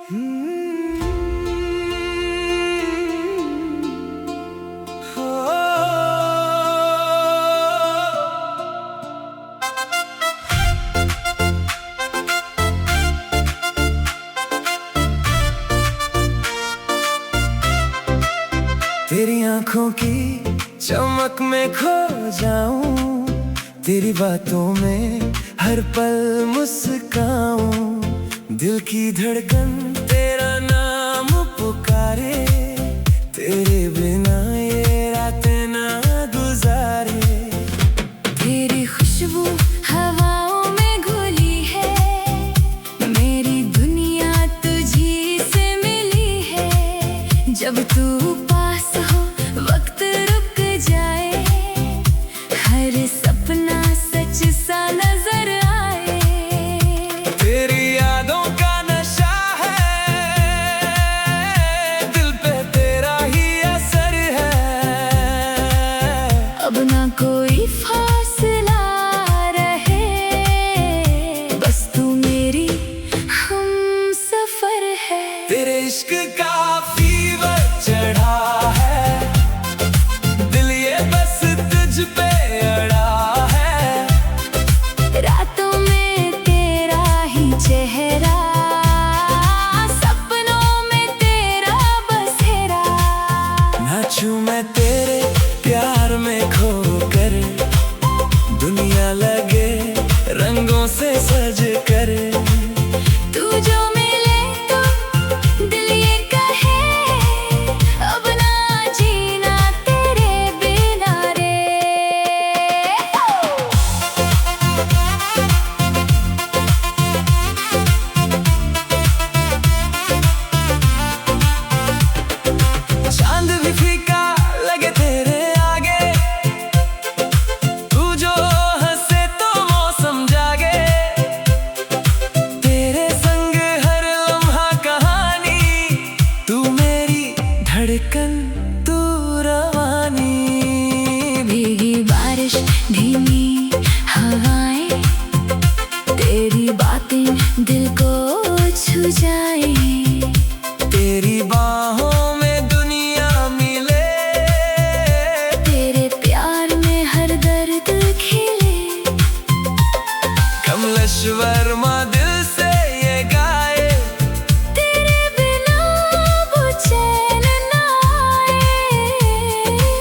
तेरी आंखों की चमक में खो जाऊं, तेरी बातों में हर पल मुस्काऊं। दिल की धड़कन तेरा नाम पुकारे, तेरे बिना ये रातें ना गुजारे। तेरी खुशबू हवाओं में घुली है, मेरी दुनिया तुझी से मिली है। जब तू पास हो वक्त रुक जाए, हर सपना सच सा नजर आए। तेरी यादों का नशा है, दिल पे तेरा ही असर है। अब ना कोई फासला रहे, बस तू मेरी हमसफर है। तेरे इश्क का फीवर चढ़ा है, दिल ये बस तुझ पे अड़ा है। रातों में तेरा ही चेहरा, सपनों में तेरा बसेरा। नाचूं मैं तेरे प्यार में खोकर, दुनिया लगे रंगों से सज कर। तू जो मिले तो दिल ये कहे, अब ना जीना तेरे बिना रे। चांद भी फीका लगे तेरे आगे, तू जो हंसे तो मौसम जागे। तेरे संग हर लम्हा कहानी, तू मेरी धड़कन तू रवानी। भीगी बारिश धीमी हवाएं, तेरी बातें दिल को छू जाए। तेरी बाहों में दुनिया मिले, तेरे प्यार में हर दर्द खिले। कमलेश्वर माँ दिल से ये गाए, तेरे बिना वो चैन ना आए।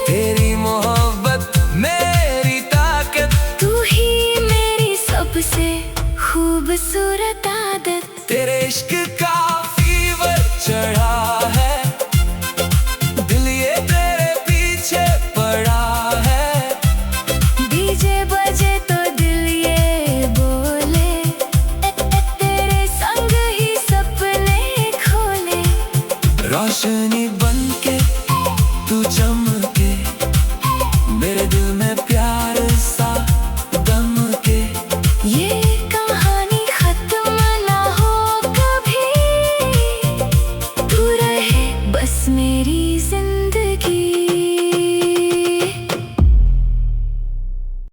तेरी मोहब्बत मेरी ताकत, तू ही मेरी सबसे खूबसूरत आदत। तेरे इश्क का फीवर चढ़ा है, दिल ये तेरे पीछे पड़ा है। डीजे बजे तो दिल ये बोले, तेरे संग ही सपने खोले। रोशनी बनके तू